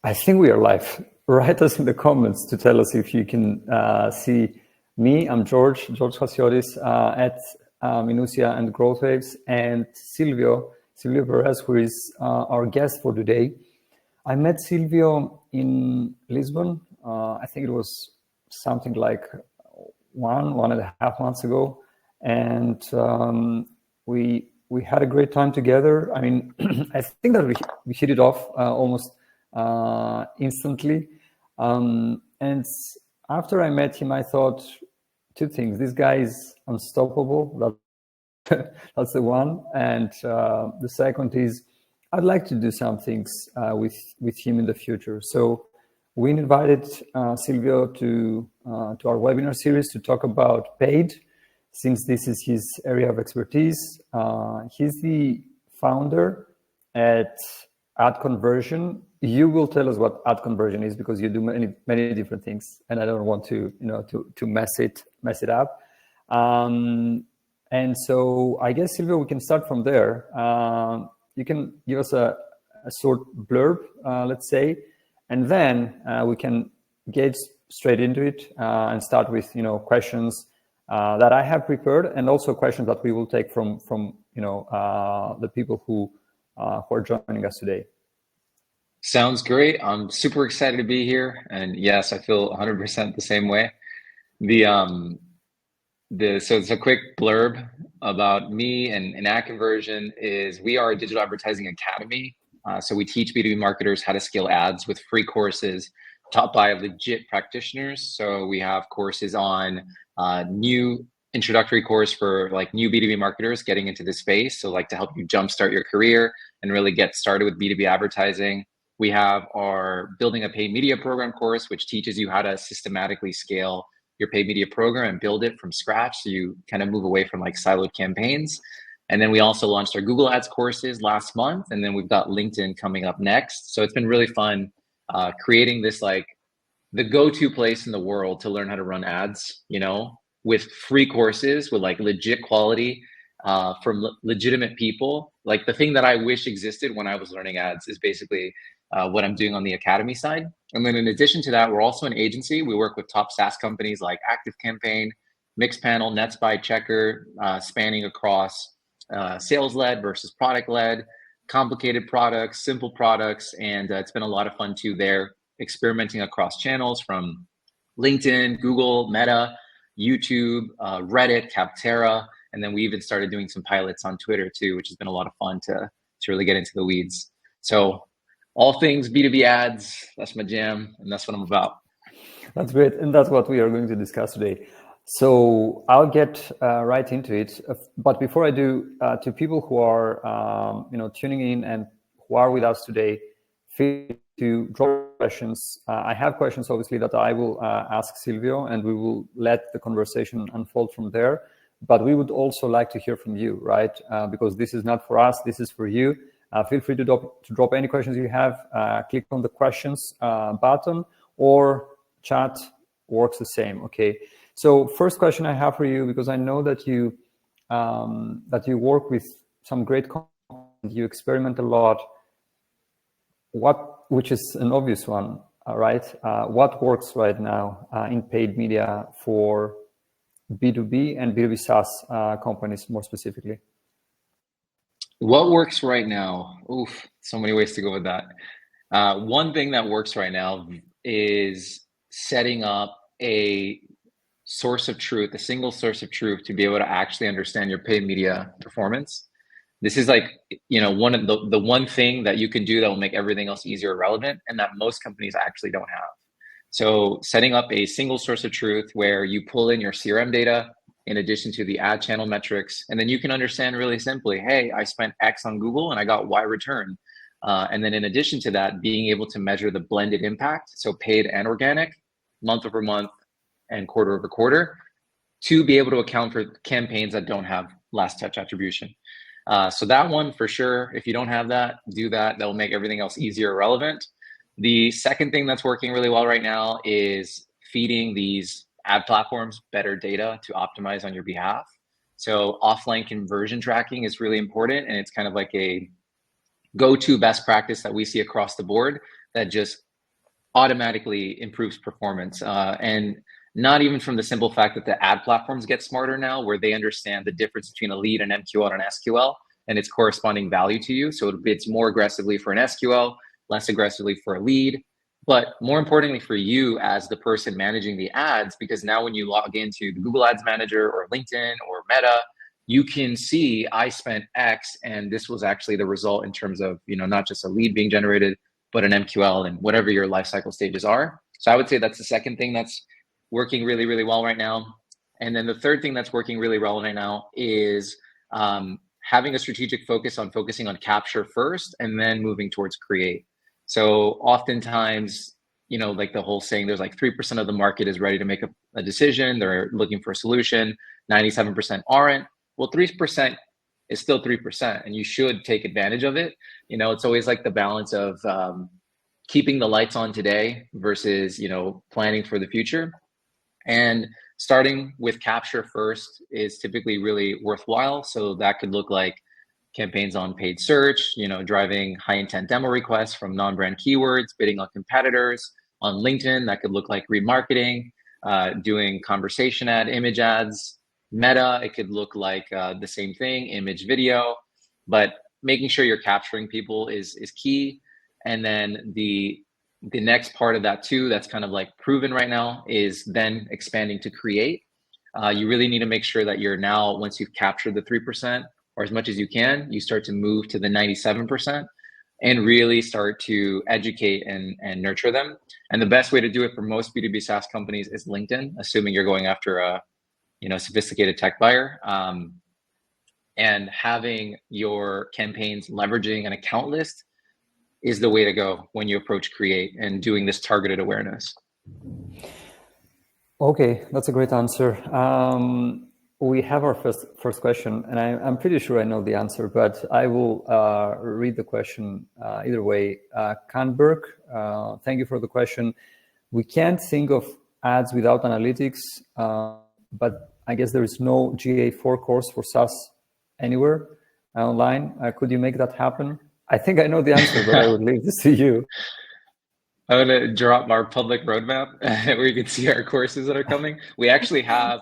I think we are live. Write us in the comments to tell us if you can see me. I'm George Hasiotis at Minucia and Growth Waves, and Silvio Perez, who is our guest for today. I met Silvio in Lisbon. I think it was something like one and a half months ago, and we had a great time together. I mean, I think that we hit it off almost instantly. And after I met him, I thought two things. This guy is unstoppable. That's the one. And the second is I'd like to do some things with him in the future. So we invited Silvio to our webinar series to talk about paid, since this is his area of expertise. He's the founder at AdConversion. You will tell us what AdConversion is, because you do many different things, and I don't want to to mess it up. And so I guess, Silvio, we can start from there. You can give us a short blurb, let's say, and then we can get straight into it and start with questions that I have prepared, and also questions that we will take from the people who are joining us today. Sounds great. I'm super excited to be here, and yes, I feel 100% the same way. So it's a quick blurb about me and AdConversion is we are a digital advertising academy. So we teach B2B marketers how to scale ads with free courses taught by legit practitioners. So we have courses on new introductory course for like new B2B marketers getting into the space. So like to help you jumpstart your career and really get started with B2B advertising. We have our Building a Paid Media Program course, which teaches you how to systematically scale your paid media program and build it from scratch. So you kind of move away from like siloed campaigns. And then we also launched our Google Ads courses last month. And then we've got LinkedIn coming up next. So it's been really fun creating this like the go-to place in the world to learn how to run ads, with free courses with like legit quality from legitimate people. Like the thing that I wish existed when I was learning ads is basically what I'm doing on the academy side. And then in addition to that, we're also an agency. We work with top SaaS companies like ActiveCampaign, Mixpanel, NetSpy, Checker, spanning across sales-led versus product-led, complicated products, simple products. And it's been a lot of fun too there, experimenting across channels from LinkedIn, Google, Meta, YouTube, Reddit, Capterra. And then we even started doing some pilots on Twitter too, which has been a lot of fun to really get into the weeds. So all things B2B ads, that's my jam, and that's what I'm about. That's great, and that's what we are going to discuss today. So I'll get right into it. But before I do, to people who are tuning in and who are with us today, feel free to drop questions. I have questions, obviously, that I will ask Silvio, and we will let the conversation unfold from there. But we would also like to hear from you, right? Because this is not for us, this is for you. Feel free to drop any questions you have. Click on the questions button, or chat works the same. Okay. So first question I have for you, because I know that you work with some great content, you experiment a lot. Which is an obvious one, right? What works right now in paid media for B2B and B2B SaaS companies more specifically? What works right now? Oof, so many ways to go with that. One thing that works right now is setting up a source of truth, a single source of truth to be able to actually understand your paid media performance. This is like, one of the one thing that you can do that will make everything else easier or relevant, and that most companies actually don't have. So setting up a single source of truth where you pull in your CRM data in addition to the ad channel metrics, and then you can understand really simply, hey, I spent X on Google and I got Y return. And then in addition to that, being able to measure the blended impact, so paid and organic, month over month and quarter over quarter, to be able to account for campaigns that don't have last touch attribution. So that one for sure, if you don't have that, do that. That will make everything else easier or relevant. The second thing that's working really well right now is feeding these ad platforms better data to optimize on your behalf. So offline conversion tracking is really important, and it's kind of like a go-to best practice that we see across the board that just automatically improves performance. And not even from the simple fact that the ad platforms get smarter now, where they understand the difference between a lead, an MQL, and an SQL, and its corresponding value to you. So it bids more aggressively for an SQL, less aggressively for a lead, but more importantly for you as the person managing the ads, because now when you log into the Google Ads Manager or LinkedIn or Meta, you can see I spent X and this was actually the result in terms of, not just a lead being generated, but an MQL and whatever your lifecycle stages are. So I would say that's the second thing that's working really, really well right now. And then the third thing that's working really well right now is having a strategic focus on focusing on capture first and then moving towards create. So oftentimes, like the whole saying, there's like 3% of the market is ready to make a decision. They're looking for a solution. 97% aren't. Well, 3% is still 3%, and you should take advantage of it. It's always like the balance of keeping the lights on today versus, planning for the future. And starting with capture first is typically really worthwhile. So that could look like campaigns on paid search, driving high intent demo requests from non-brand keywords, bidding on competitors. On LinkedIn, that could look like remarketing, doing conversation ad, image ads. Meta, it could look like the same thing, image, video, but making sure you're capturing people is key. And then the next part of that too, that's kind of like proven right now, is then expanding to create. You really need to make sure that you're now, once you've captured the 3% or as much as you can, you start to move to the 97% and really start to educate and nurture them. And the best way to do it for most B2B SaaS companies is LinkedIn, assuming you're going after a sophisticated tech buyer. And having your campaigns leveraging an account list is the way to go when you approach create and doing this targeted awareness. Okay, that's a great answer. We have our first question, and I'm pretty sure I know the answer, but I will read the question either way. Kanberg, thank you for the question. We can't think of ads without analytics, but I guess there is no GA4 course for SaaS anywhere online. Could you make that happen? I think I know the answer, but I would leave this to you. I'm going to drop our public roadmap where you can see our courses that are coming. We actually have,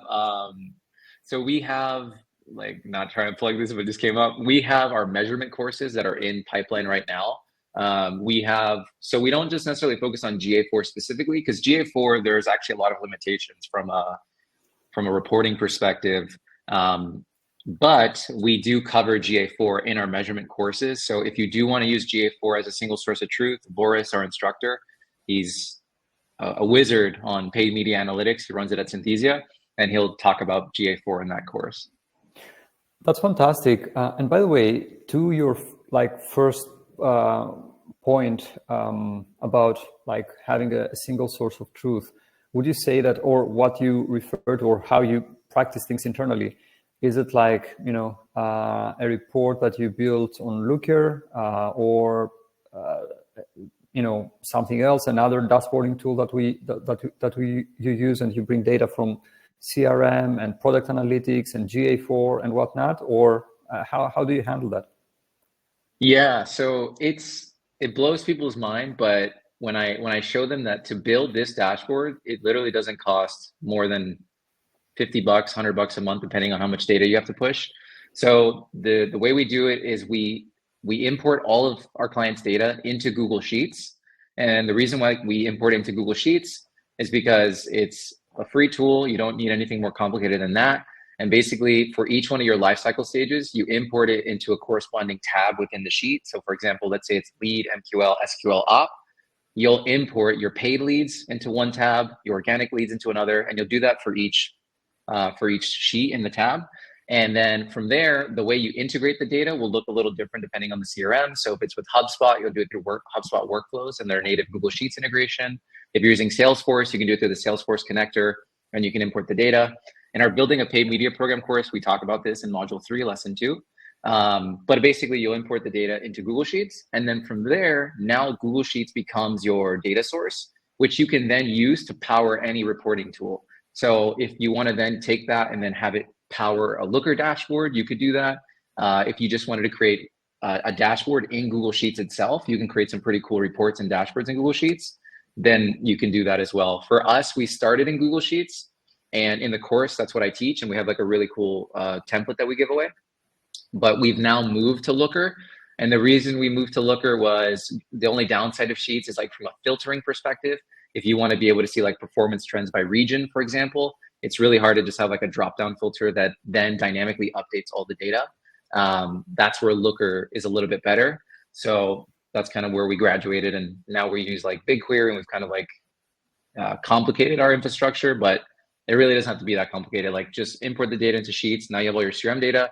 so we have, like, not trying to plug this, but it just came up. We have our measurement courses that are in pipeline right now. So we don't just necessarily focus on GA4 specifically, because GA4, there's actually a lot of limitations from a reporting perspective. But we do cover GA4 in our measurement courses. So if you do want to use GA4 as a single source of truth, Boris, our instructor, he's a wizard on paid media analytics. He runs it at Synthesia, and he'll talk about GA4 in that course. That's fantastic. And by the way, to your first point about having a single source of truth, would you say that, or what you refer to, or how you practice things internally, is it a report that you built on Looker, or something else, another dashboarding tool that you use, and you bring data from CRM and product analytics and GA4 and whatnot, or how do you handle that? Yeah, so it blows people's mind, but when I show them that to build this dashboard, it literally doesn't cost more than $50, $100 a month, depending on how much data you have to push. So the way we do it is we import all of our clients' data into Google Sheets. And the reason why we import it into Google Sheets is because it's a free tool. You don't need anything more complicated than that. And basically, for each one of your lifecycle stages, you import it into a corresponding tab within the sheet. So for example, let's say it's lead, MQL, SQL, op. You'll import your paid leads into one tab, your organic leads into another, and you'll do that for each sheet in the tab. And then from there, the way you integrate the data will look a little different depending on the CRM. So if it's with HubSpot, you'll do it through HubSpot workflows and their native Google Sheets integration. If you're using Salesforce, you can do it through the Salesforce connector, and you can import the data. In our Building a Paid Media Program course, we talk about this in Module 3, Lesson 2. But basically, you'll import the data into Google Sheets. And then from there, now Google Sheets becomes your data source, which you can then use to power any reporting tool. So if you want to then take that and then have it power a Looker dashboard, you could do that. If you just wanted to create a dashboard in Google Sheets itself, you can create some pretty cool reports and dashboards in Google Sheets. then you can do that as well. For us, we started in Google Sheets, and in the course, that's what I teach. And we have like a really cool template that we give away. But we've now moved to Looker. And the reason we moved to Looker was the only downside of Sheets is like from a filtering perspective. If you want to be able to see like performance trends by region, for example, it's really hard to just have like a drop-down filter that then dynamically updates all the data. That's where Looker is a little bit better. So that's kind of where we graduated, and now we use like BigQuery, and we've kind of like complicated our infrastructure, but it really doesn't have to be that complicated. Like just import the data into Sheets. Now you have all your CRM data.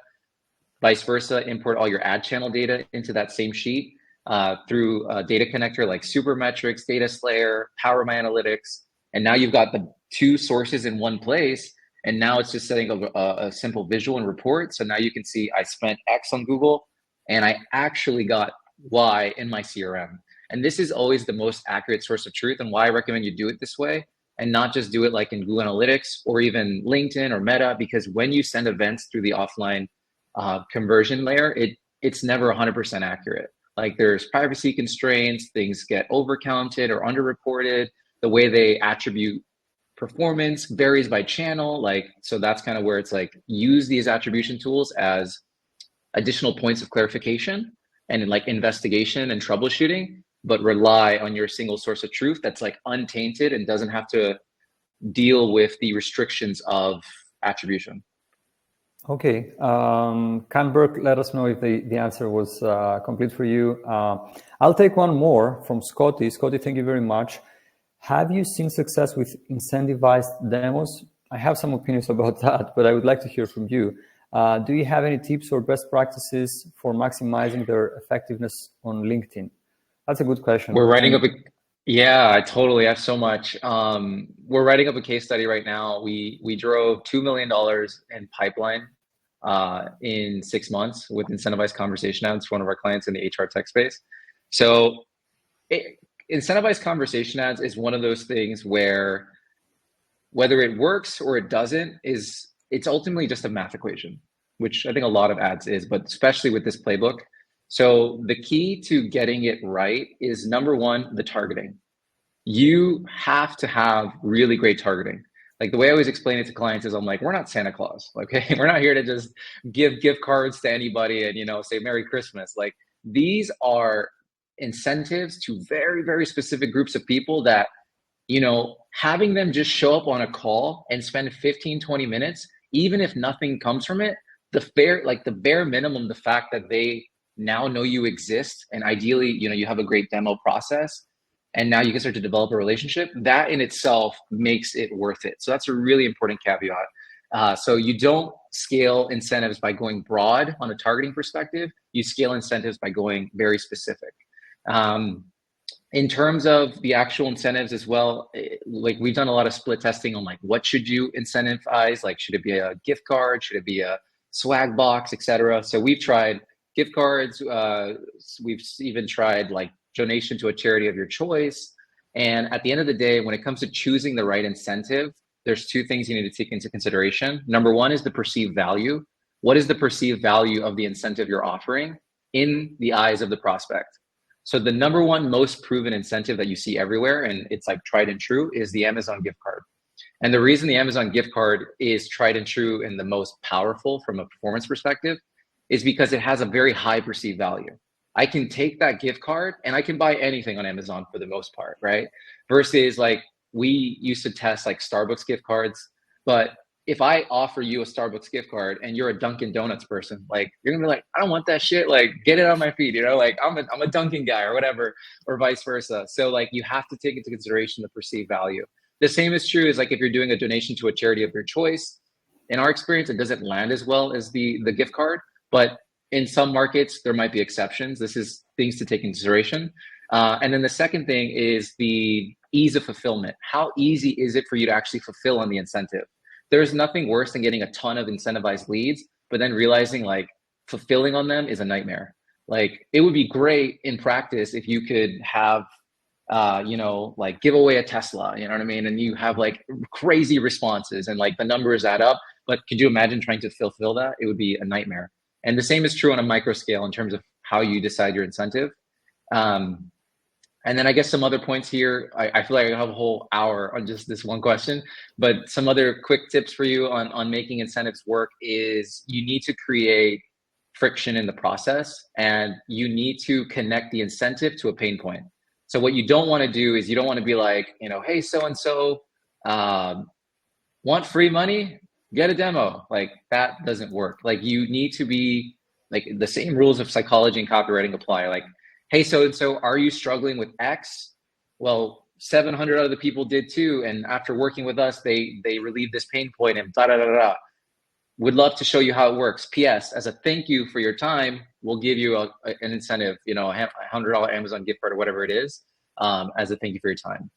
Vice versa, import all your ad channel data into that same sheet through a data connector like Supermetrics, Data Slayer, Power My Analytics, and now you've got the two sources in one place. And now it's just setting up a simple visual and report. So now you can see I spent X on Google, and I actually got Y in my CRM. And this is always the most accurate source of truth, and why I recommend you do it this way and not just do it like in Google Analytics or even LinkedIn or Meta, because when you send events through the offline conversion layer, it's never 100% accurate. Like there's privacy constraints, things get overcounted or underreported. The way they attribute performance varies by channel. Like, so that's kind of where it's like, use these attribution tools as additional points of clarification and like investigation and troubleshooting, but rely on your single source of truth that's like untainted and doesn't have to deal with the restrictions of attribution. Okay, Canberg, let us know if the answer was complete for you. I'll take one more from Scotty. Scotty, thank you very much. Have you seen success with incentivized demos? I have some opinions about that, but I would like to hear from you. Do you have any tips or best practices for maximizing their effectiveness on LinkedIn? That's a good question. We're writing up yeah, I totally have so much. We're writing up a case study right now. We drove $2 million in pipeline in 6 months with incentivized conversation ads for one of our clients in the HR tech space. So incentivized conversation ads is one of those things where whether it works or it doesn't it's ultimately just a math equation, which I think a lot of ads is, but especially with this playbook. So the key to getting it right is, number one, the targeting. You have to have really great targeting. Like the way I always explain it to clients is I'm like, we're not Santa Claus, okay? We're not here to just give gift cards to anybody and, you know, say Merry Christmas. Like these are incentives to very, very specific groups of people that, you know, having them just show up on a call and spend 15, 20 minutes, even if nothing comes from it, the bare minimum, the fact that they now know you exist, and ideally, you know, you have a great demo process, and now you can start to develop a relationship, that in itself makes it worth it. So that's a really important caveat. So you don't scale incentives by going broad on a targeting perspective. You scale incentives by going very specific. In terms of the actual incentives as well, like we've done a lot of split testing on like, what should you incentivize? Like, should it be a gift card? Should it be a swag box, etc.? So we've tried gift cards. We've even tried like donation to a charity of your choice. And at the end of the day, when it comes to choosing the right incentive, there's two things you need to take into consideration. Number one is the perceived value. What is the perceived value of the incentive you're offering in the eyes of the prospect? So the number one most proven incentive that you see everywhere, and it's like tried and true, is the Amazon gift card. And the reason the Amazon gift card is tried and true and the most powerful from a performance perspective is because it has a very high perceived value. I can take that gift card and I can buy anything on Amazon for the most part, right? Versus like we used to test like Starbucks gift cards, but if I offer you a Starbucks gift card and you're a Dunkin' Donuts person, like you're gonna be like, I don't want that shit. Like get it on my feed, you know, like I'm a Dunkin' guy or whatever, or vice versa. So like you have to take into consideration the perceived value. The same is true as like if you're doing a donation to a charity of your choice. In our experience, it doesn't land as well as the gift card, but in some markets, there might be exceptions. This is things to take into consideration. And then the second thing is the ease of fulfillment. How easy is it for you to actually fulfill on the incentive? There's nothing worse than getting a ton of incentivized leads, but then realizing like fulfilling on them is a nightmare. Like it would be great in practice if you could have, you know, like give away a Tesla, you know what I mean? And you have like crazy responses and like the numbers add up. But could you imagine trying to fulfill that? It would be a nightmare. And the same is true on a micro scale in terms of how you decide your incentive. And then I guess some other points here. I feel like I have a whole hour on just this one question, but some other quick tips for you on making incentives work is you need to create friction in the process, and you need to connect the incentive to a pain point. So what you don't want to do is you don't want to be like, hey, so-and-so, want free money? Get a demo. Like that doesn't work. Like you need to be like the same rules of psychology and copywriting apply. Like, hey, so are you struggling with X? Well, 700 other people did too. And after working with us, they relieved this pain point and da da da da. Would love to show you how it works. PS, as a thank you for your time, we'll give you an incentive, a $100 Amazon gift card or whatever it is, as a thank you for your time.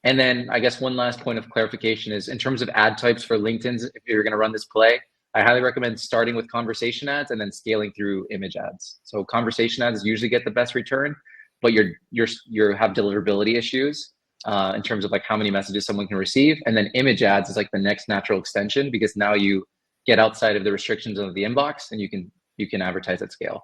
And then I guess one last point of clarification is in terms of ad types for LinkedIn, if you're going to run this play, I highly recommend starting with conversation ads and then scaling through image ads. So conversation ads usually get the best return, but you have deliverability issues in terms of like how many messages someone can receive. And then image ads is like the next natural extension, because now you get outside of the restrictions of the inbox and you can advertise at scale.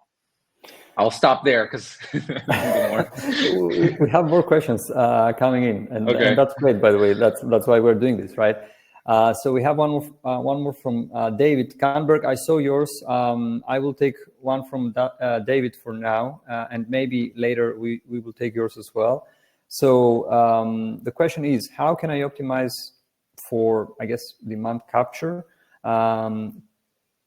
I'll stop there because we have more questions coming in, and, okay. and that's great, by the way. That's why we're doing this, right? So we have one more from David Canberg. I saw yours. I will take one from David for now, and maybe later we will take yours as well. So the question is, how can I optimize for, I guess, demand capture,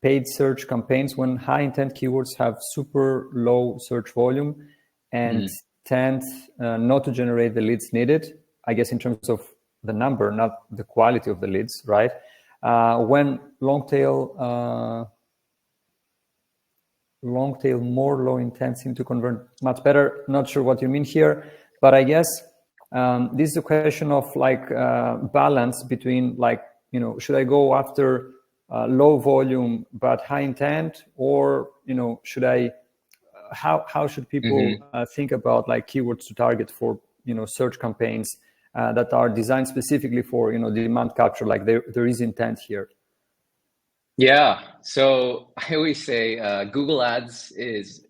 paid search campaigns when high intent keywords have super low search volume and tend not to generate the leads needed, I guess in terms of the number, not the quality of the leads, right? When long tail, more low intent seem to convert much better. Not sure what you mean here, but I guess this is a question of like balance between like, should I go after low volume but high intent, or should I? How should people think about like keywords to target for search campaigns that are designed specifically for demand capture? Like there is intent here. Yeah. So I always say Google Ads is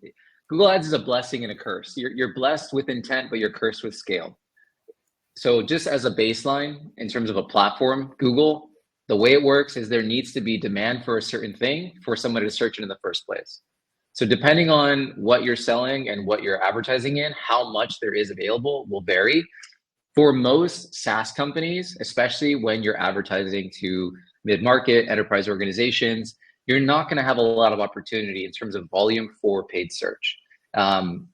a blessing and a curse. You're blessed with intent, but you're cursed with scale. So just as a baseline in terms of a platform, Google, the way it works is there needs to be demand for a certain thing for someone to search it in the first place. So depending on what you're selling and what you're advertising in, how much there is available will vary. For most SaaS companies, especially when you're advertising to mid-market enterprise organizations, you're not going to have a lot of opportunity in terms of volume for paid search.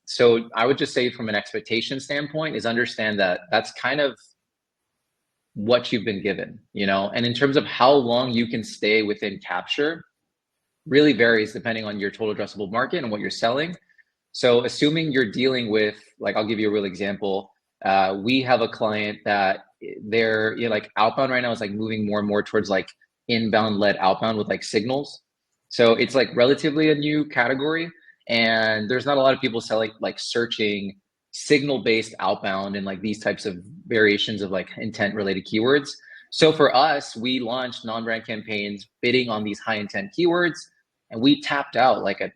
So I would just say from an expectation standpoint is understand that that's kind of what you've been given, and in terms of how long you can stay within capture really varies depending on your total addressable market and what you're selling. So assuming you're dealing with, like, I'll give you a real example. We have a client that they're like outbound right now is like moving more and more towards like inbound led outbound with like signals. So it's like relatively a new category, and there's not a lot of people selling like searching signal-based outbound and like these types of variations of like intent related keywords. So for us, we launched non-brand campaigns bidding on these high intent keywords, and we tapped out like a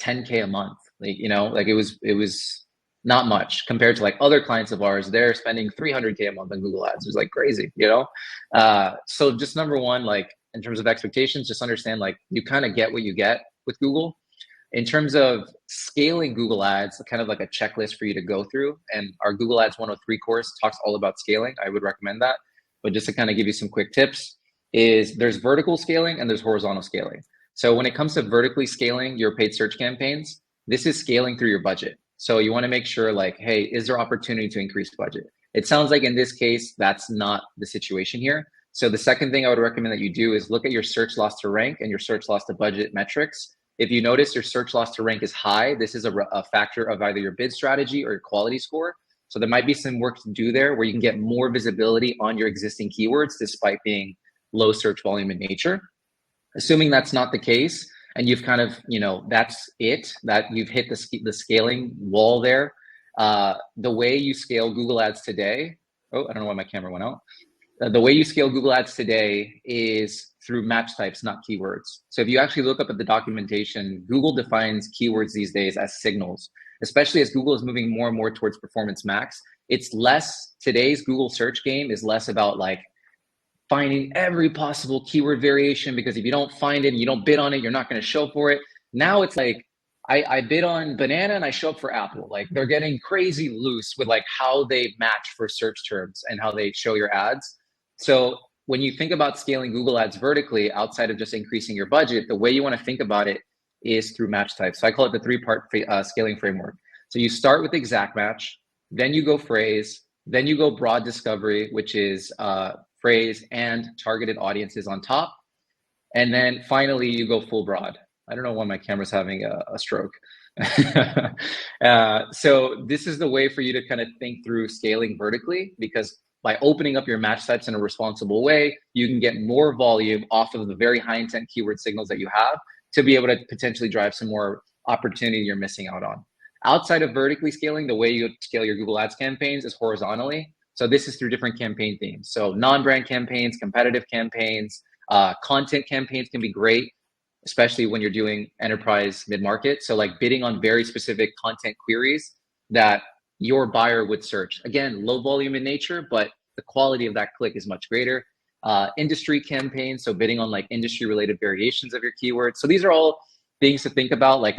10K a month. Like, like it was not much compared to like other clients of ours. They're spending 300K a month on Google Ads. It was like crazy, So just number one, like in terms of expectations, just understand like you kind of get what you get with Google. In terms of scaling Google Ads, kind of like a checklist for you to go through. And our Google Ads 103 course talks all about scaling. I would recommend that. But just to kind of give you some quick tips is there's vertical scaling and there's horizontal scaling. So when it comes to vertically scaling your paid search campaigns, this is scaling through your budget. So you want to make sure like, hey, is there opportunity to increase budget? It sounds like in this case, that's not the situation here. So the second thing I would recommend that you do is look at your search loss to rank and your search loss to budget metrics. If you notice your search loss to rank is high, this is a factor of either your bid strategy or your quality score. So there might be some work to do there where you can get more visibility on your existing keywords despite being low search volume in nature. Assuming that's not the case, and you've kind of, that's it, that you've hit the scaling wall there. The way you scale Google Ads today, I don't know why my camera went out. The way you scale Google Ads today is through match types, not keywords. So if you actually look up at the documentation, Google defines keywords these days as signals, especially as Google is moving more and more towards performance max. It's less, today's Google search game is less about like finding every possible keyword variation, because if you don't find it and you don't bid on it, you're not going to show for it. Now it's like, I bid on banana and I show up for apple. Like they're getting crazy loose with like how they match for search terms and how they show your ads. So when you think about scaling Google ads vertically outside of just increasing your budget, the way you want to think about it is through match types. So I call it the three-part scaling framework. So you start with exact match, then you go phrase, then you go broad discovery, which is phrase and targeted audiences on top. And then finally you go full broad. I don't know why my camera's having a stroke. So this is the way for you to kind of think through scaling vertically, because by opening up your match types in a responsible way, you can get more volume off of the very high intent keyword signals that you have to be able to potentially drive some more opportunity you're missing out on. Outside of vertically scaling, the way you scale your Google Ads campaigns is horizontally. So this is through different campaign themes. So non-brand campaigns, competitive campaigns, content campaigns can be great, especially when you're doing enterprise mid-market. So like bidding on very specific content queries that your buyer would search. Again, low volume in nature, but the quality of that click is much greater. Industry campaigns, so bidding on like industry related variations of your keywords. So these are all things to think about, like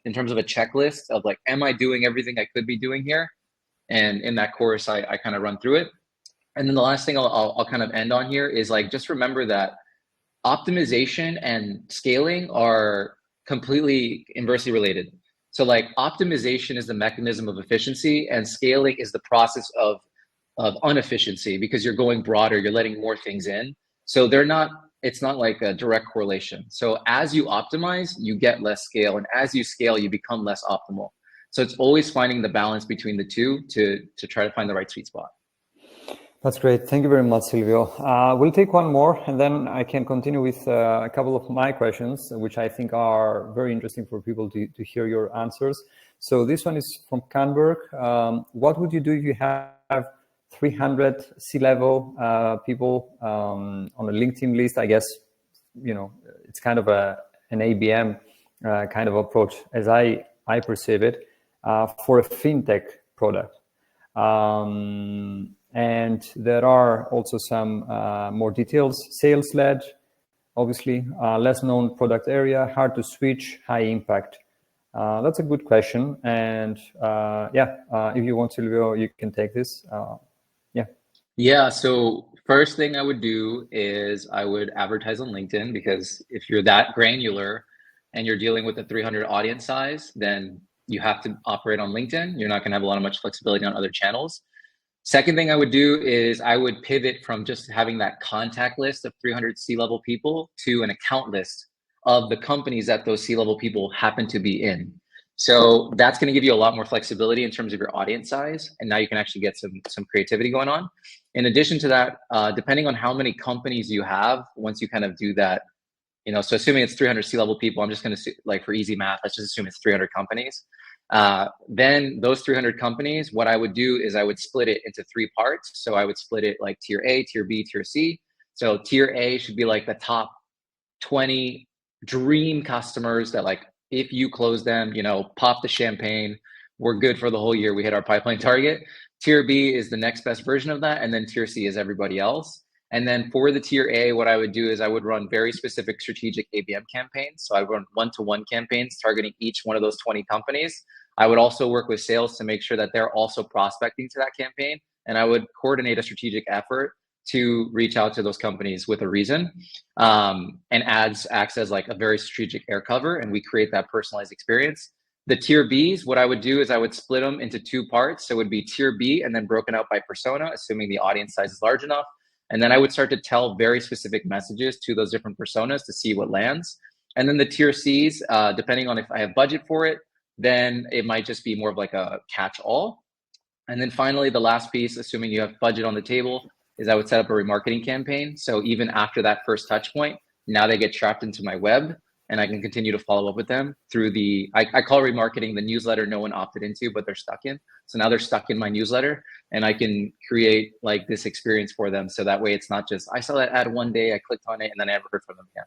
in terms of a checklist of like, am I doing everything I could be doing here? And in that course, I kind of run through it. And then the last thing I'll kind of end on here is like, just remember that optimization and scaling are completely inversely related. So like optimization is the mechanism of efficiency and scaling is the process of inefficiency, because you're going broader, you're letting more things in. So it's not like a direct correlation. So as you optimize, you get less scale, and as you scale, you become less optimal. So it's always finding the balance between the two to try to find the right sweet spot. That's great. Thank you very much, Silvio. We'll take one more, and then I can continue with a couple of my questions, which I think are very interesting for people to hear your answers. So this one is from Canberg. What would you do if you have 300 C-level people on a LinkedIn list? I guess, it's kind of an ABM kind of approach, as I perceive it, for a fintech product. And there are also some more details, sales-led, obviously, less known product area, hard to switch, high impact. That's a good question. And if you want, Silvio, you can take this. Yeah, so first thing I would do is I would advertise on LinkedIn, because if you're that granular and you're dealing with a 300 audience size, then you have to operate on LinkedIn. You're not going to have a lot of much flexibility on other channels. Second thing I would do is I would pivot from just having that contact list of 300 C-level people to an account list of the companies that those C-level people happen to be in. So that's going to give you a lot more flexibility in terms of your audience size. And now you can actually get some creativity going on. In addition to that, depending on how many companies you have, once you kind of do that, so assuming it's 300 C-level people, I'm just going to, like for easy math, let's just assume it's 300 companies. Then those 300 companies, what I would do is I would split it into 3 parts. So I would split it like tier A, tier B, tier C. So tier A should be like the top 20 dream customers that, like, if you close them, pop the champagne, we're good for the whole year. We hit our pipeline target. Tier B is the next best version of that. And then tier C is everybody else. And then for the tier A, what I would do is I would run very specific strategic ABM campaigns. So I would run one-to-one campaigns targeting each one of those 20 companies. I would also work with sales to make sure that they're also prospecting to that campaign. And I would coordinate a strategic effort to reach out to those companies with a reason. And ads acts as like a very strategic air cover, and we create that personalized experience. The tier Bs, what I would do is I would split them into 2 parts. So it would be tier B and then broken out by persona, assuming the audience size is large enough. And then I would start to tell very specific messages to those different personas to see what lands. And then the tier Cs, depending on if I have budget for it, then it might just be more of like a catch-all. And then finally, the last piece, assuming you have budget on the table, is I would set up a remarketing campaign. So even after that first touch point, now they get trapped into my web. and I can continue to follow up with them through I call remarketing the newsletter no one opted into, but they're stuck in. So now they're stuck in my newsletter, and I can create like this experience for them. So that way it's not just, I saw that ad one day, I clicked on it, and then I never heard from them again.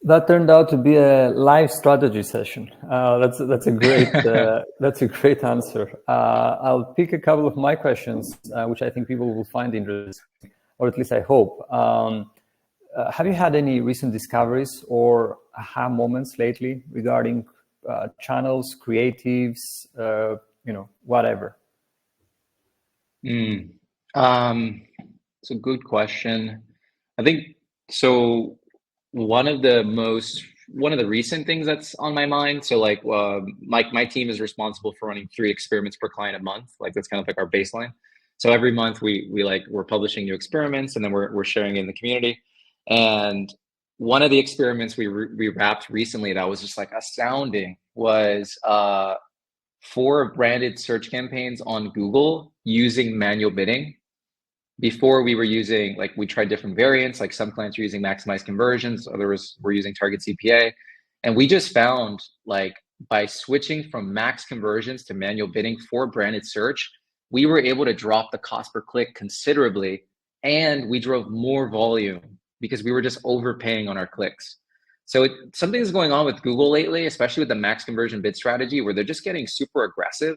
That turned out to be a live strategy session. That's a great that's a great answer. I'll pick a couple of my questions, which I think people will find interesting, or at least I hope. Have you had any recent discoveries or aha moments lately regarding channels, creatives, whatever? It's a good question. I think so. One of the recent things that's on my mind. So like my team is responsible for running 3 experiments per client a month. Like that's kind of like our baseline. So every month we're publishing new experiments, and then we're sharing it in the community. And one of the experiments we wrapped recently that was just like astounding was 4 branded search campaigns on Google using manual bidding. Before we were using, like, we tried different variants, like some clients were using maximized conversions, others were using target CPA. And we just found, like, by switching from max conversions to manual bidding for branded search, we were able to drop the cost per click considerably, and we drove more volume because we were just overpaying on our clicks. So something's going on with Google lately, especially with the max conversion bid strategy, where they're just getting super aggressive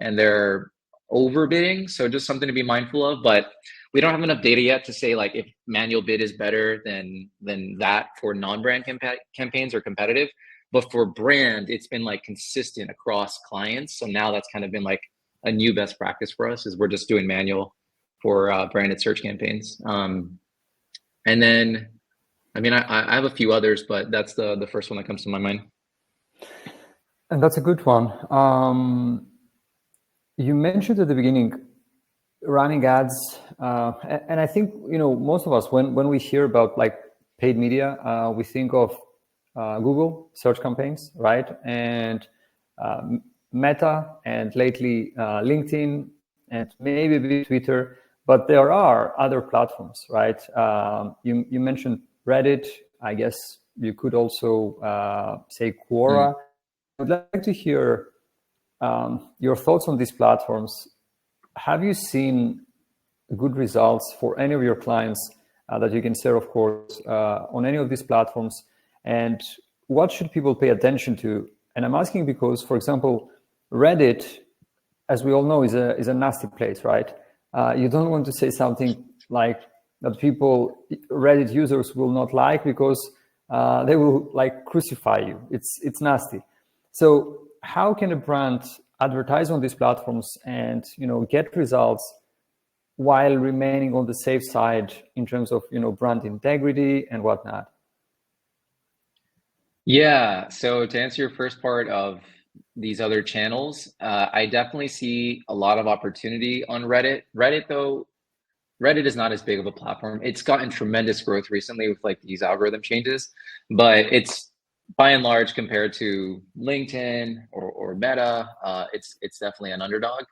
and they're overbidding. So just something to be mindful of. But we don't have enough data yet to say like if manual bid is better than that for non-brand campaigns or competitive. But for brand, it's been like consistent across clients. So now that's kind of been like a new best practice for us, is we're just doing manual for branded search campaigns. And then, I mean, I have a few others, but that's the first one that comes to my mind. And that's a good one. You mentioned at the beginning running ads, and I think most of us, when we hear about like paid media, we think of Google search campaigns, right? And Meta, and lately LinkedIn, and maybe a bit Twitter. But there are other platforms, right? You mentioned Reddit. I guess you could also say Quora. I'd like to hear your thoughts on these platforms. Have you seen good results for any of your clients that you can share, of course, on any of these platforms? And what should people pay attention to? And I'm asking because, for example, Reddit, as we all know, is a nasty place, right? You don't want to say something like that Reddit users will not like, because they will like crucify you. It's nasty. So how can a brand advertise on these platforms and get results while remaining on the safe side in terms of brand integrity and whatnot? Yeah, so to answer your first part of these other channels, I definitely see a lot of opportunity on Reddit. Reddit is not as big of a platform. It's gotten tremendous growth recently with like these algorithm changes, but it's by and large, compared to LinkedIn or Meta, it's definitely an underdog,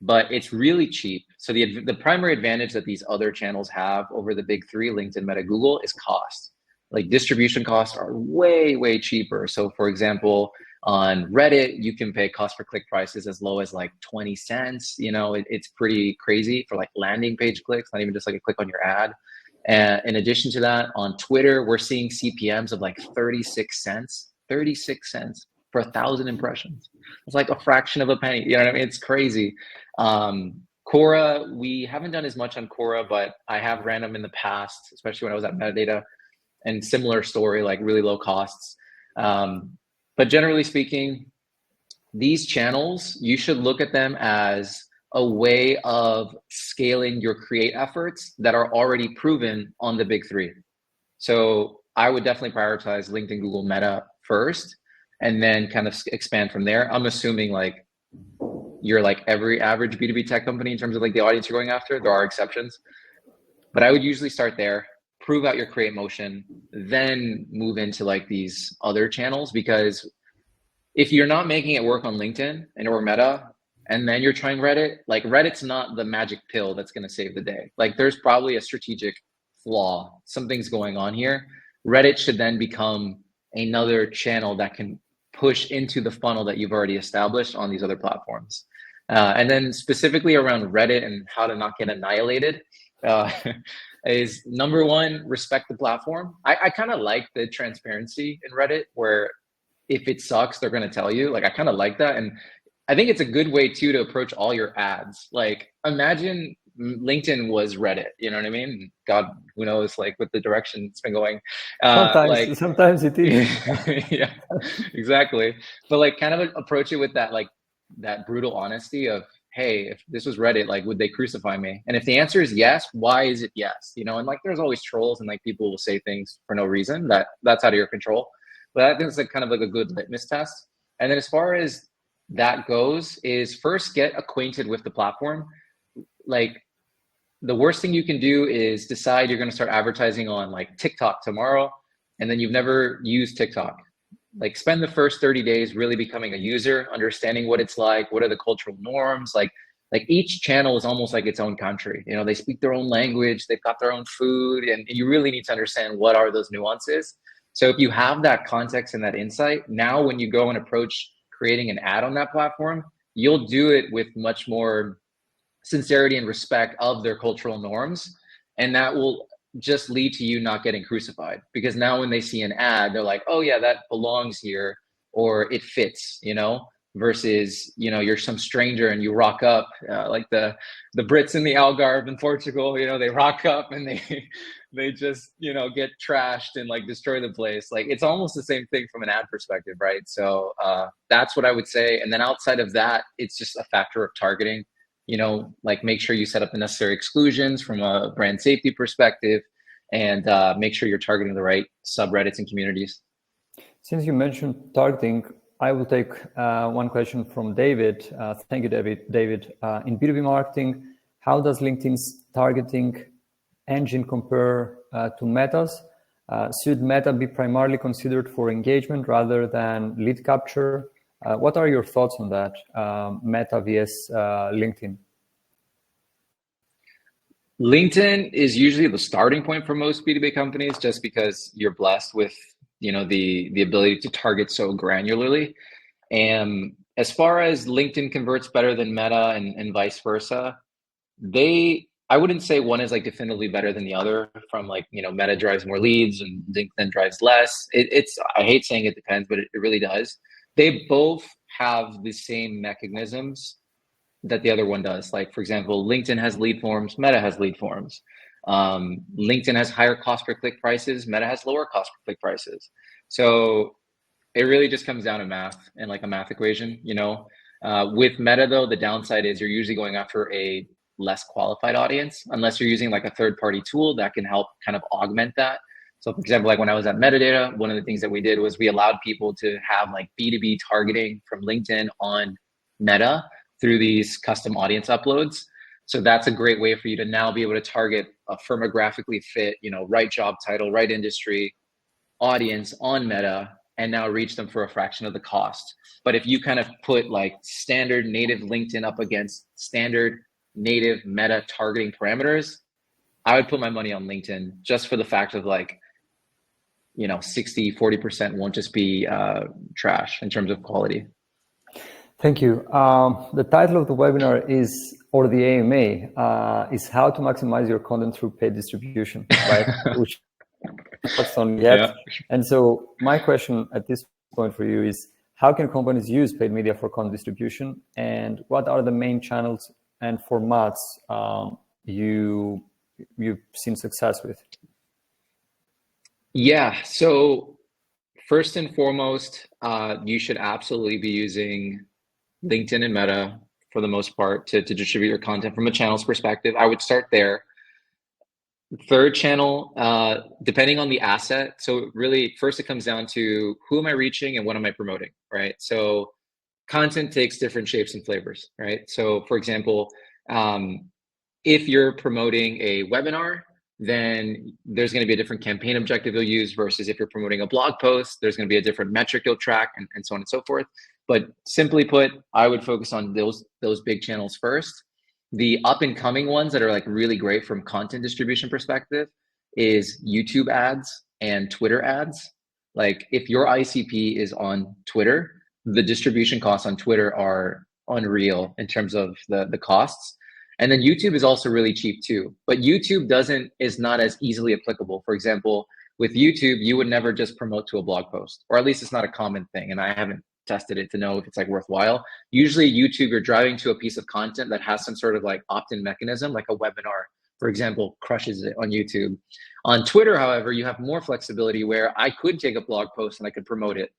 but it's really cheap. So the primary advantage that these other channels have over the big 3, LinkedIn, Meta, Google, is cost. Like distribution costs are way, way cheaper. So for example, on Reddit, you can pay cost per click prices as low as like 20 cents. It's pretty crazy for like landing page clicks, not even just like a click on your ad. And in addition to that, on Twitter, we're seeing CPMs of like 36 cents for 1,000 impressions. It's like a fraction of a penny. You know what I mean? It's crazy. Quora, we haven't done as much on Quora, but I have ran them in the past, especially when I was at Metadata, and similar story, like really low costs. But generally speaking, these channels, you should look at them as a way of scaling your create efforts that are already proven on the big 3. So I would definitely prioritize LinkedIn, Google, Meta first, and then kind of expand from there. I'm assuming like you're like every average B2B tech company in terms of like the audience you're going after. There are exceptions, but I would usually start there, prove out your create motion, then move into like these other channels. Because if you're not making it work on LinkedIn or Meta, and then you're trying Reddit, like Reddit's not the magic pill that's going to save the day. Like there's probably a strategic flaw. Something's going on here. Reddit should then become another channel that can push into the funnel that you've already established on these other platforms. And then specifically around Reddit and how to not get annihilated, is number one, respect the platform. I kind of like the transparency in Reddit, where if it sucks, they're going to tell you. Like, I kind of like that. And I think it's a good way too to approach all your ads. Like, imagine LinkedIn was Reddit, you know what I mean? God, who knows, like, with the direction it's been going. Sometimes it is. Yeah, exactly. But like, kind of approach it with that, like, that brutal honesty of, hey, if this was Reddit, like, would they crucify me? And if the answer is yes, why is it yes? You know, and like, there's always trolls and like people will say things for no reason that's out of your control. But I think it's like kind of like a good litmus test. And then as far as that goes, is first get acquainted with the platform. Like, the worst thing you can do is decide you're going to start advertising on like TikTok tomorrow, and then you've never used TikTok. Like, spend the first 30 days really becoming a user, understanding what it's like, what are the cultural norms. Like each channel is almost like its own country. You know, they speak their own language, they've got their own food, and you really need to understand what are those nuances. So if you have that context and that insight, now when you go and approach creating an ad on that platform, you'll do it with much more sincerity and respect of their cultural norms. And that will just lead to you not getting crucified, because now when they see an ad, they're like, oh yeah, that belongs here, or it fits, you know, versus, you know, you're some stranger and you rock up, like the Brits in the Algarve in Portugal, you know, they rock up and they just, you know, get trashed and like destroy the place. Like, it's almost the same thing from an ad perspective, right? So that's what I would say. And then outside of that, it's just a factor of targeting. You know, like, make sure you set up the necessary exclusions from a brand safety perspective, and make sure you're targeting the right subreddits and communities. Since you mentioned targeting, I will take one question from David. Thank you, David. In B2B marketing, how does LinkedIn's targeting engine compare to Meta's? Should Meta be primarily considered for engagement rather than lead capture? What are your thoughts on that, Meta vs LinkedIn? LinkedIn is usually the starting point for most B2B companies, just because you're blessed with, you know, the ability to target so granularly. And as far as LinkedIn converts better than Meta and vice versa, I wouldn't say one is like definitively better than the other. From like, you know, Meta drives more leads and LinkedIn drives less. I hate saying it depends, but it really does. They both have the same mechanisms that the other one does. Like, for example, LinkedIn has lead forms, Meta has lead forms. LinkedIn has higher cost per click prices, Meta has lower cost per click prices. So it really just comes down to math and like a math equation, you know. With Meta though, the downside is you're usually going after a less qualified audience, unless you're using like a third-party tool that can help kind of augment that. So for example, like when I was at Metadata, one of the things that we did was we allowed people to have like B2B targeting from LinkedIn on Meta through these custom audience uploads. So that's a great way for you to now be able to target a firmographically fit, you know, right job title, right industry audience on Meta, and now reach them for a fraction of the cost. But if you kind of put like standard native LinkedIn up against standard native Meta targeting parameters, I would put my money on LinkedIn, just for the fact of like, you know, 60-40% won't just be trash in terms of quality. Thank you. The title of the webinar is, or the AMA, is how to maximize your content through paid distribution, right? Which that's on yet. Yeah. And so my question at this point for you is, how can companies use paid media for content distribution, and what are the main channels and formats you've seen success with? Yeah, so first and foremost, you should absolutely be using LinkedIn and Meta for the most part to distribute your content from a channels perspective. I would start there. Third channel, depending on the asset. So really, first it comes down to who am I reaching and what am I promoting, right? So content takes different shapes and flavors, right? So for example, if you're promoting a webinar, then there's going to be a different campaign objective you'll use, versus if you're promoting a blog post, there's going to be a different metric you'll track, and so on and so forth. But simply put, I would focus on those big channels first. The up and coming ones that are like really great from content distribution perspective is YouTube ads and Twitter ads. Like if your ICP is on Twitter, the distribution costs on Twitter are unreal in terms of the costs. And then YouTube is also really cheap too. But YouTube is not as easily applicable. For example, with YouTube, you would never just promote to a blog post, or at least it's not a common thing. And I haven't tested it to know if it's like worthwhile. Usually YouTube, you're driving to a piece of content that has some sort of like opt-in mechanism, like a webinar, for example, crushes it on YouTube. On Twitter, however, you have more flexibility where I could take a blog post and I could promote it.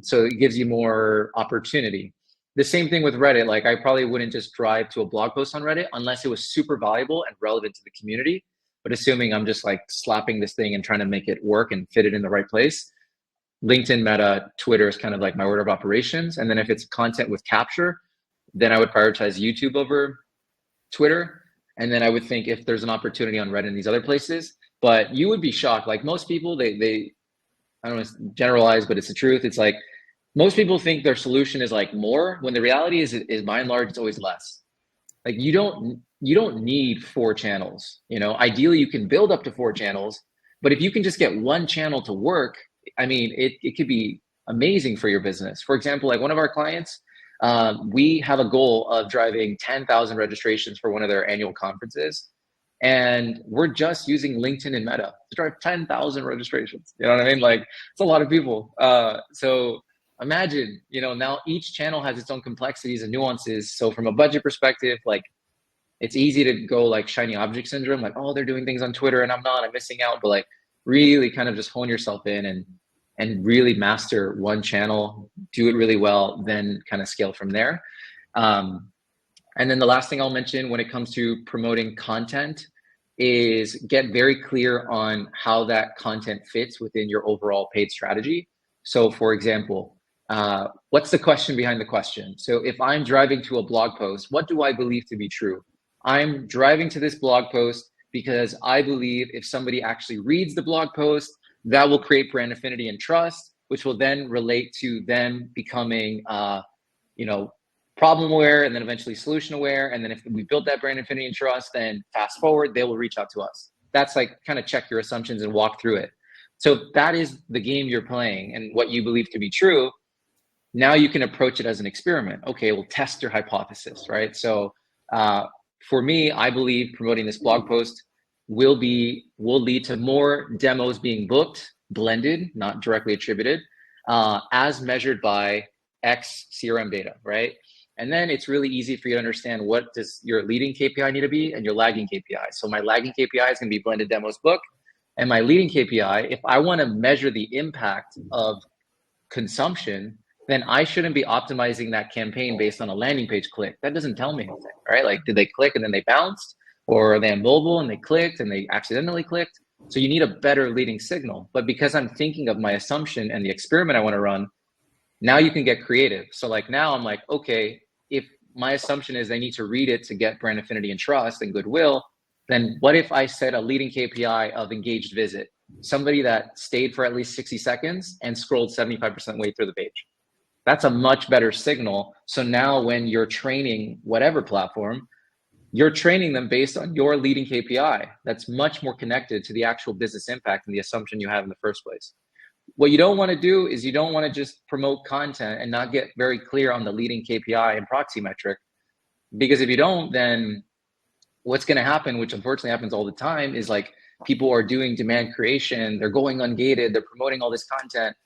So it gives you more opportunity. The same thing with Reddit. Like I probably wouldn't just drive to a blog post on Reddit unless it was super valuable and relevant to the community. But assuming I'm just like slapping this thing and trying to make it work and fit it in the right place, LinkedIn, Meta, Twitter is kind of like my order of operations. And then if it's content with capture, then I would prioritize YouTube over Twitter. And then I would think if there's an opportunity on Reddit and these other places. But you would be shocked. Like most people, they I don't want to generalize, but it's the truth. It's like most people think their solution is like more, when the reality is by and large, it's always less. Like you don't need 4 channels. You know, ideally you can build up to 4 channels, but if you can just get one channel to work, I mean, it could be amazing for your business. For example, like one of our clients, we have a goal of driving 10,000 registrations for one of their annual conferences. And we're just using LinkedIn and Meta to drive 10,000 registrations. You know what I mean? Like it's a lot of people. So imagine, you know, now each channel has its own complexities and nuances. So from a budget perspective, like it's easy to go like shiny object syndrome, like, oh, they're doing things on Twitter and I'm missing out. But like really kind of just hone yourself in and really master one channel, do it really well, then kind of scale from there. And then the last thing I'll mention when it comes to promoting content is get very clear on how that content fits within your overall paid strategy. So for example, what's the question behind the question? So if I'm driving to a blog post, what do I believe to be true? I'm driving to this blog post because I believe if somebody actually reads the blog post, that will create brand affinity and trust, which will then relate to them becoming, problem aware and then eventually solution aware. And then if we build that brand affinity and trust, then fast forward, they will reach out to us. That's like kind of check your assumptions and walk through it. So that is the game you're playing and what you believe to be true. Now you can approach it as an experiment. Okay, we'll test your hypothesis, right? So for me, I believe promoting this blog post will lead to more demos being booked, blended, not directly attributed, as measured by X CRM data, right? And then it's really easy for you to understand what does your leading KPI need to be and your lagging KPI. So my lagging KPI is going to be blended demos book, and my leading KPI, if I want to measure the impact of consumption, then I shouldn't be optimizing that campaign based on a landing page click. That doesn't tell me anything, right? Like, did they click and then they bounced? Or are they on mobile and they clicked and they accidentally clicked? So you need a better leading signal. But because I'm thinking of my assumption and the experiment I want to run, now you can get creative. So like now I'm like, okay, if my assumption is they need to read it to get brand affinity and trust and goodwill, then what if I set a leading KPI of engaged visit? Somebody that stayed for at least 60 seconds and scrolled 75% way through the page. That's a much better signal. So now when you're training whatever platform, you're training them based on your leading KPI. That's much more connected to the actual business impact and the assumption you have in the first place. What you don't want to do is you don't want to just promote content and not get very clear on the leading KPI and proxy metric. Because if you don't, then what's going to happen, which unfortunately happens all the time, is like people are doing demand creation, they're going ungated, they're promoting all this content,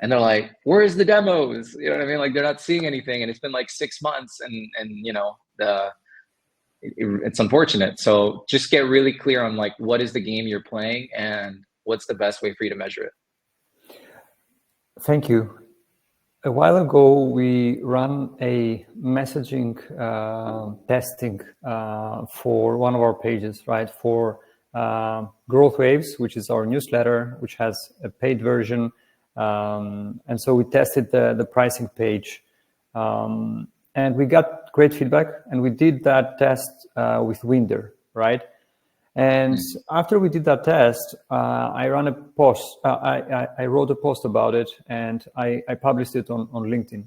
and they're like, where's the demos? You know what I mean? Like they're not seeing anything, and it's been like 6 months, and you know, it's unfortunate. So just get really clear on like what is the game you're playing and what's the best way for you to measure it. Thank you. A while ago, we ran a messaging testing for one of our pages, right? For Growth Waves, which is our newsletter, which has a paid version. And so we tested the pricing page. And we got great feedback. And we did that test with Winder, right? And after we did that test, I ran a post. I wrote a post about it, and I published it on LinkedIn.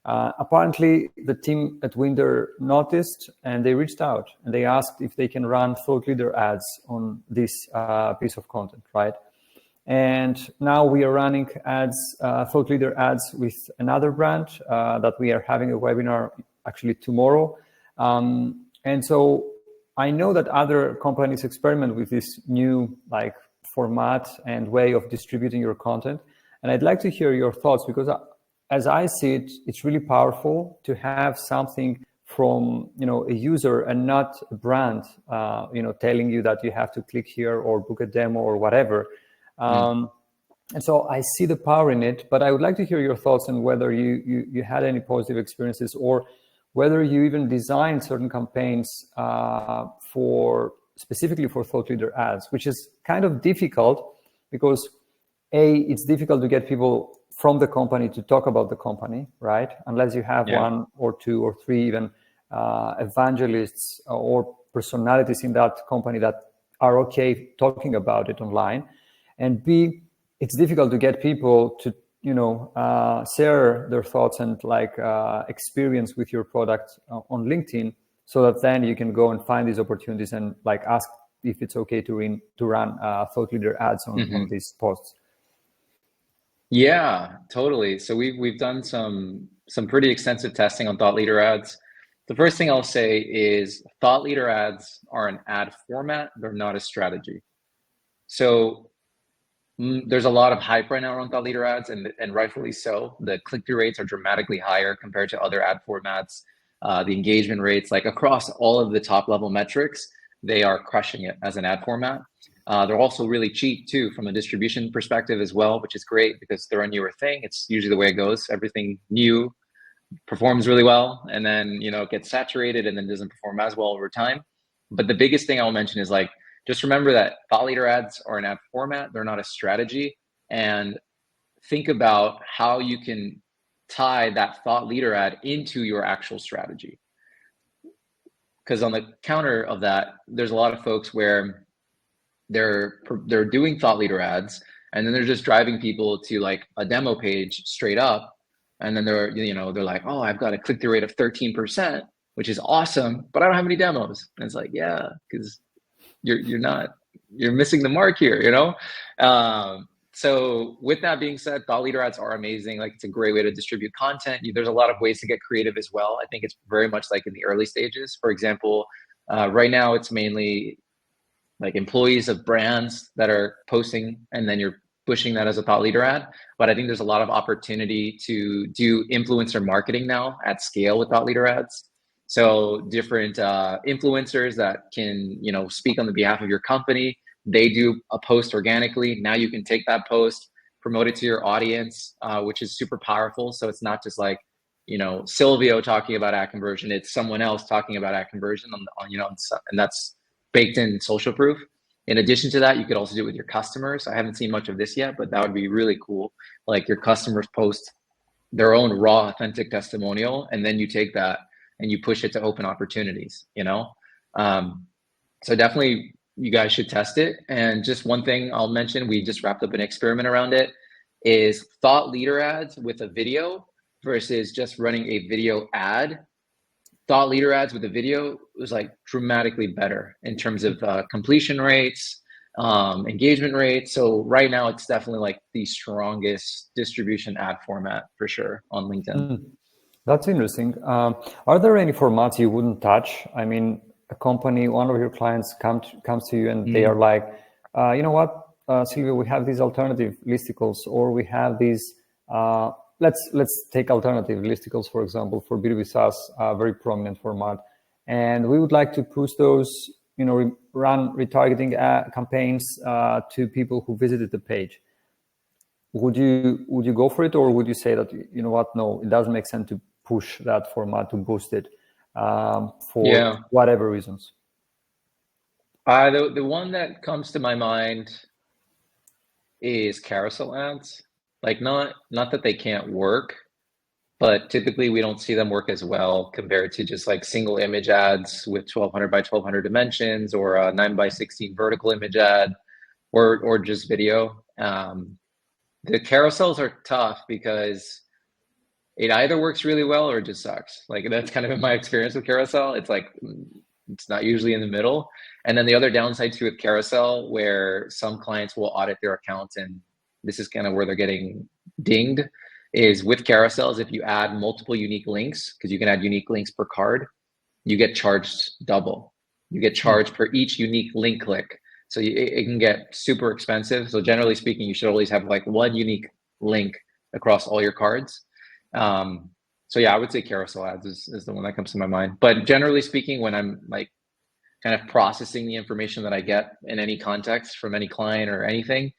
Apparently, the team at Winder noticed, and they reached out, and they asked if they can run thought leader ads on this piece of content, right? And now we are running ads, thought leader ads with another brand that we are having a webinar actually tomorrow. And so I know that other companies experiment with this new like format and way of distributing your content. And I'd like to hear your thoughts, because as I see it, it's really powerful to have something from a user and not a brand telling you that you have to click here or book a demo or whatever. And so I see the power in it, but I would like to hear your thoughts on whether you had any positive experiences, or whether you even designed certain campaigns specifically for thought leader ads, which is kind of difficult because it's difficult to get people from the company to talk about the company, right? Unless you have one or two or three even evangelists or personalities in that company that are okay talking about it online. And B, it's difficult to get people to share their thoughts and like experience with your product on LinkedIn, so that then you can go and find these opportunities and like ask if it's okay to run thought leader ads on these posts. Yeah, totally. So we've done some pretty extensive testing on thought leader ads. The first thing I'll say is thought leader ads are an ad format. They're not a strategy. So there's a lot of hype right now around thought leader ads, and rightfully so. The click-through rates are dramatically higher compared to other ad formats. The engagement rates, like across all of the top level metrics, they are crushing it as an ad format. They're also really cheap too from a distribution perspective as well, which is great because they're a newer thing. It's usually the way it goes. Everything new performs really well, and then it gets saturated and then doesn't perform as well over time. But the biggest thing I'll mention is like, just remember that thought leader ads are an ad format. They're not a strategy. And think about how you can tie that thought leader ad into your actual strategy. Because on the counter of that, there's a lot of folks where they're doing thought leader ads, and then they're just driving people to like a demo page straight up. And then they're like, oh, I've got a click-through rate of 13%, which is awesome, but I don't have any demos. And it's like, yeah, because you're missing the mark here, So with that being said, thought leader ads are amazing. Like, it's a great way to distribute content. There's a lot of ways to get creative as well. I think it's very much like in the early stages. For example, right now it's mainly like employees of brands that are posting, and then you're pushing that as a thought leader ad. But I think there's a lot of opportunity to do influencer marketing now at scale with thought leader ads. So different influencers that can, speak on the behalf of your company, they do a post organically. Now you can take that post, promote it to your audience, which is super powerful. So it's not just like, Silvio talking about AdConversion, it's someone else talking about AdConversion and that's baked in social proof. In addition to that, you could also do it with your customers. I haven't seen much of this yet, but that would be really cool. Like, your customers post their own raw, authentic testimonial, and then you take that and you push it to open opportunities, So definitely you guys should test it. And just one thing I'll mention, we just wrapped up an experiment around it, is thought leader ads with a video versus just running a video ad. Thought leader ads with a video was like dramatically better in terms of completion rates, engagement rates. So right now it's definitely like the strongest distribution ad format for sure on LinkedIn. That's interesting. Are there any formats you wouldn't touch? I mean, a company, one of your clients comes to you and they are like, you know what, Silvio, we have these alternative listicles, or we have these, let's take alternative listicles, for example, for B2B SaaS, very prominent format. And we would like to push those, run retargeting campaigns to people who visited the page. Would you go for it, or would you say that, you know what, no, it doesn't make sense to push that format, to boost it for whatever reasons? The one that comes to my mind is carousel ads. Like, not that they can't work, but typically we don't see them work as well compared to just like single image ads with 1200 by 1200 dimensions, or a 9 by 16 vertical image ad, or just video. The carousels are tough because it either works really well or it just sucks. Like, that's kind of been my experience with carousel. It's like It's not usually in the middle. And then the other downside too with carousel, where some clients will audit their accounts, and this is kind of where they're getting dinged, is with carousels, if you add multiple unique links, because you can add unique links per card, you get charged double. You get charged per each unique link click. So it can get super expensive. So generally speaking, you should always have like one unique link across all your cards. So yeah, I would say carousel ads is the one that comes to my mind. But generally speaking, when I'm like kind of processing the information that I get in any context from any client or anything,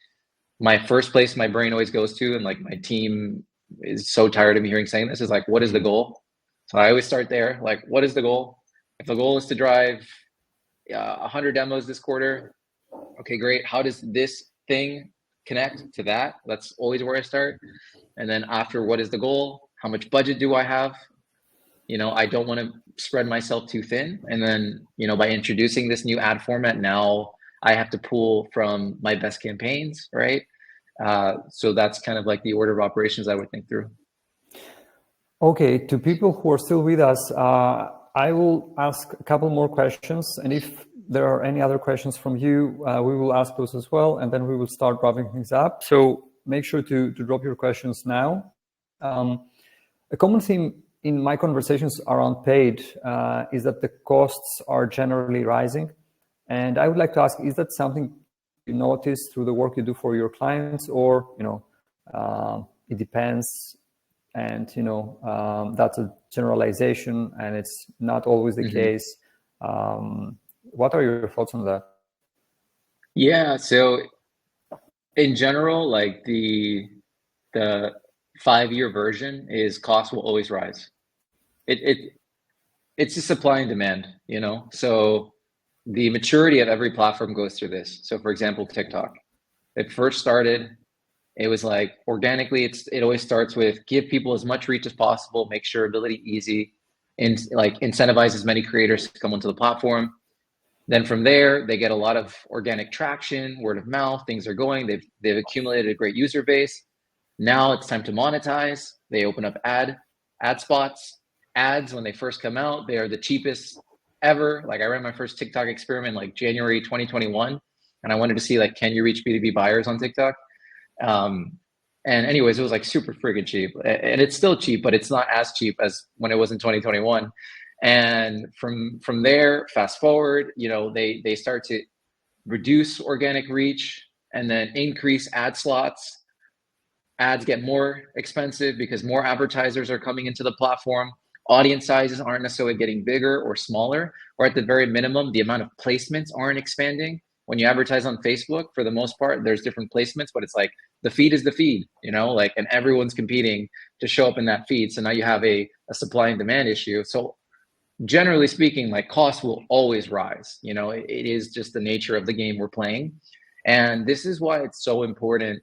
my first place my brain always goes to, and like my team is so tired of me hearing saying this, is like, what is the goal? So I always start there, like, what is the goal? If the goal is to drive 100 demos this quarter, okay, great. How does this thing connect to that? That's always where I start. And then after, what is the goal? How much budget do I have? You know, I don't want to spread myself too thin. And then, you know, by introducing this new ad format, now I have to pull from my best campaigns, right? So that's kind of like the order of operations I would think through. Okay, to people who are still with us, I will ask a couple more questions. And if there are any other questions from you, we will ask those as well. And then we will start wrapping things up. So make sure to drop your questions now. A common theme in my conversations around paid is that the costs are generally rising. And I would like to ask, is that something you notice through the work you do for your clients, or, you know, it depends, and, you know, that's a generalization and it's not always the case. What are your thoughts on that? Yeah, so in general, like the 5-year version is cost will always rise. It's a supply and demand, you know? So the maturity of every platform goes through this. So for example, TikTok, it first started, it was like organically, it always starts with give people as much reach as possible, make shareability easy, and like incentivize as many creators to come onto the platform. Then from there, they get a lot of organic traction, word of mouth, things are going, they've accumulated a great user base. Now it's time to monetize. They open up ad spots. Ads, when they first come out, they are the cheapest ever. Like I ran my first TikTok experiment like January 2021, and I wanted to see like, can you reach B2B buyers on TikTok? And anyways, it was like super friggin' cheap, and it's still cheap, but it's not as cheap as when it was in 2021. And from there, fast forward, you know, they start to reduce organic reach and then increase ad slots. Ads get more expensive because more advertisers are coming into the platform. Audience sizes aren't necessarily getting bigger or smaller, or at the very minimum, the amount of placements aren't expanding. When you advertise on Facebook, for the most part, there's different placements, but it's like the feed is the feed, you know, like, and everyone's competing to show up in that feed. So now you have a supply and demand issue. So generally speaking, like costs will always rise. You know, it is just the nature of the game we're playing. And this is why it's so important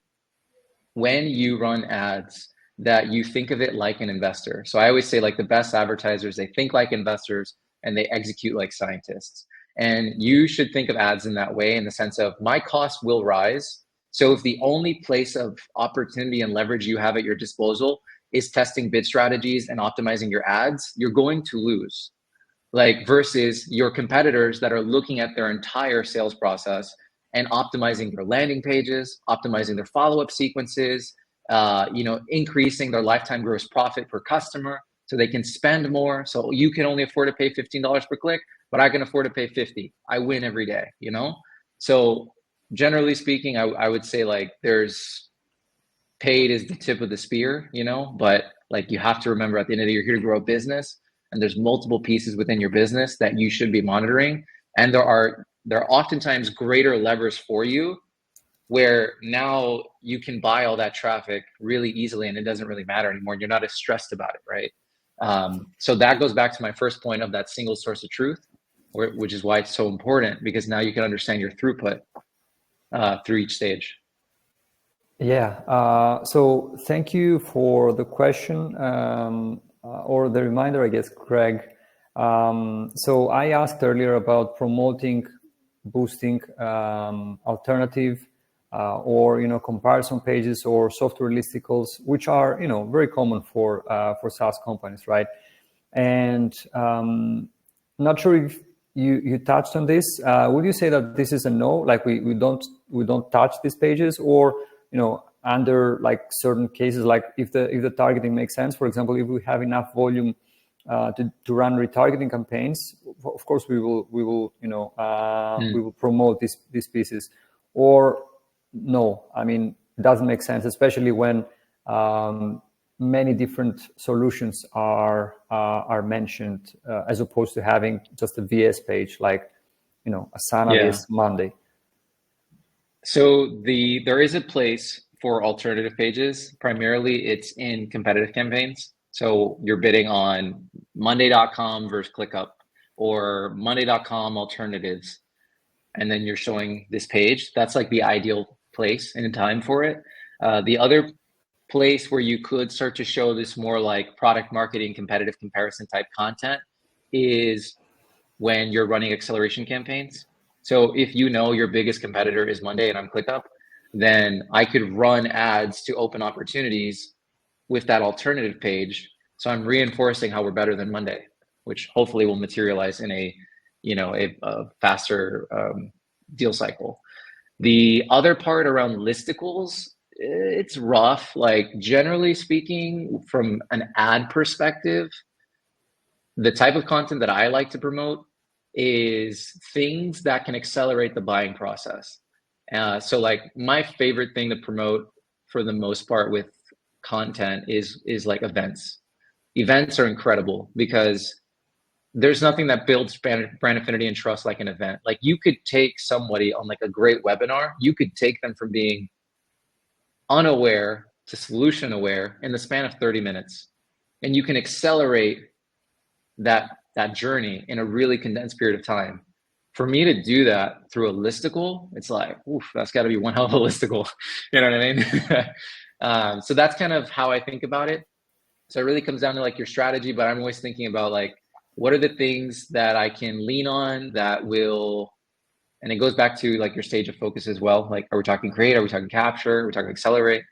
when you run ads that you think of it like an investor. So I always say, like, the best advertisers, they think like investors and they execute like scientists. And you should think of ads in that way, in the sense of my costs will rise. So if the only place of opportunity and leverage you have at your disposal is testing bid strategies and optimizing your ads, you're going to lose. Like, versus your competitors that are looking at their entire sales process and optimizing their landing pages, optimizing their follow-up sequences, you know, increasing their lifetime gross profit per customer so they can spend more. So you can only afford to pay $15 per click, but I can afford to pay 50. I win every day, you know? So generally speaking, I would say, like, there's paid is the tip of the spear, you know, but like, you have to remember at the end of the day, you're here to grow a business, and there's multiple pieces within your business that you should be monitoring. And there are oftentimes greater levers for you, where now you can buy all that traffic really easily and it doesn't really matter anymore. You're not as stressed about it, right? So that goes back to my first point of that single source of truth, which is why it's so important, because now you can understand your throughput through each stage. Yeah, so thank you for the question, or the reminder, I guess, Greg. So I asked earlier about promoting, boosting alternative or, you know, comparison pages or software listicles, which are, you know, very common for SaaS companies, right? And not sure if you touched on this. Would you say that this is a no? Like we don't touch these pages, or under like certain cases, like if the targeting makes sense, for example, if we have enough volume to run retargeting campaigns, of course we will we will promote these pieces, or no? I mean, it doesn't make sense, especially when many different solutions are mentioned, as opposed to having just a VS page like Asana this Monday. So there is a place for alternative pages. Primarily, it's in competitive campaigns. So you're bidding on Monday.com versus ClickUp, or Monday.com alternatives, and then you're showing this page. That's like the ideal place and time for it. The other place where you could start to show this more like product marketing, competitive comparison type content is when you're running acceleration campaigns. So if your biggest competitor is Monday and I'm ClickUp, then I could run ads to open opportunities with that alternative page. So I'm reinforcing how we're better than Monday, which hopefully will materialize in a faster deal cycle. The other part around listicles, it's rough. Like generally speaking, from an ad perspective, the type of content that I like to promote is things that can accelerate the buying process. So like my favorite thing to promote for the most part with content is like events. Events are incredible because there's nothing that builds brand affinity and trust like an event. Like you could take somebody on like a great webinar, you could take them from being unaware to solution aware in the span of 30 minutes. And you can accelerate that journey in a really condensed period of time. For me to do that through a listicle, it's like, oof, that's got to be one hell of a listicle. You know what I mean? So that's kind of how I think about it. So it really comes down to like your strategy, but I'm always thinking about like, what are the things that I can lean on that will, and it goes back to like your stage of focus as well. Like, are we talking create? Are we talking capture? Are we talking accelerate?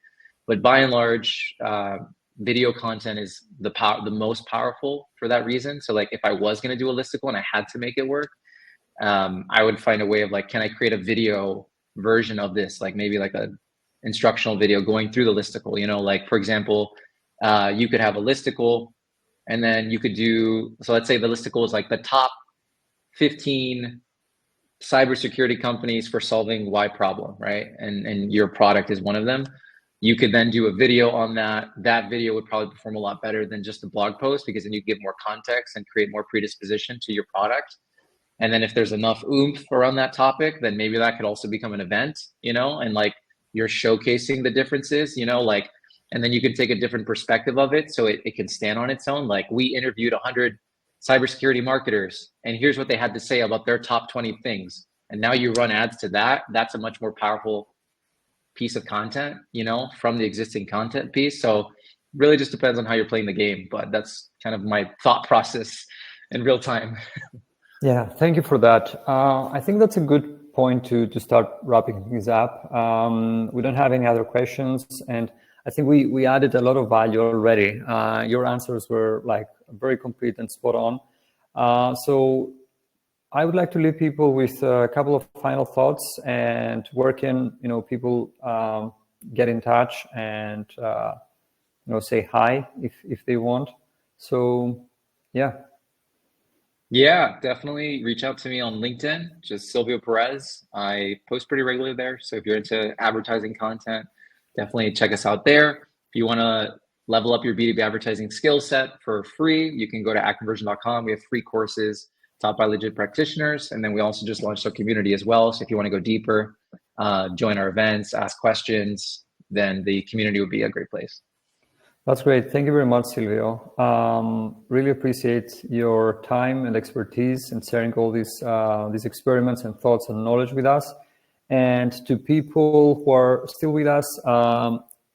But by and large, video content is the most powerful for that reason. So like if I was going to do a listicle and I had to make it work, I would find a way of like, can I create a video version of this? Like maybe like a instructional video going through the listicle, like for example, you could have a listicle and then you could do, so let's say the listicle is like the top 15 cybersecurity companies for solving Y problem, right? And your product is one of them. You could then do a video on that. That video would probably perform a lot better than just a blog post because then you give more context and create more predisposition to your product. And then if there's enough oomph around that topic, then maybe that could also become an event, and like you're showcasing the differences, like, and then you can take a different perspective of it so it can stand on its own. Like we interviewed 100 cybersecurity marketers and here's what they had to say about their top 20 things. And now you run ads to that. That's a much more powerful piece of content, from the existing content piece. So really just depends on how you're playing the game, but that's kind of my thought process in real time. Yeah, thank you for that. I think that's a good point to start wrapping things up. We don't have any other questions, and I think we added a lot of value already. Your answers were like very complete and spot on. So I would like to leave people with a couple of final thoughts and where can people get in touch and say hi if they want. So yeah. Yeah, definitely reach out to me on LinkedIn, just Silvio Perez. I post pretty regularly there. So if you're into advertising content, definitely check us out there. If you want to level up your B2B advertising skill set for free, you can go to adconversion.com. We have free courses taught by legit practitioners. And then we also just launched a community as well. So if you want to go deeper, join our events, ask questions, then the community would be a great place. That's great. Thank you very much, Silvio. Really appreciate your time and expertise and sharing all these experiments and thoughts and knowledge with us. And to people who are still with us,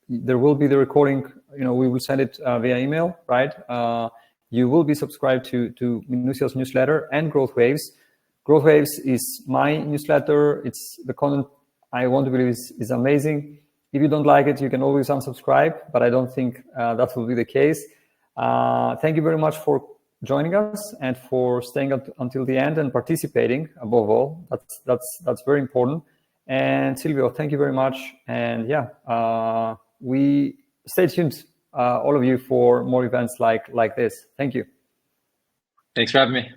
there will be the recording. We will send it via email, right? You will be subscribed to Minucia's newsletter and Growth Waves. Growth Waves is my newsletter. It's the content I want to believe is amazing. If you don't like it, you can always unsubscribe, but I don't think that will be the case. Thank you very much for joining us and for staying up until the end and participating above all. That's very important. And Silvio, thank you very much. And yeah, we stay tuned, all of you, for more events like this. Thank you. Thanks for having me.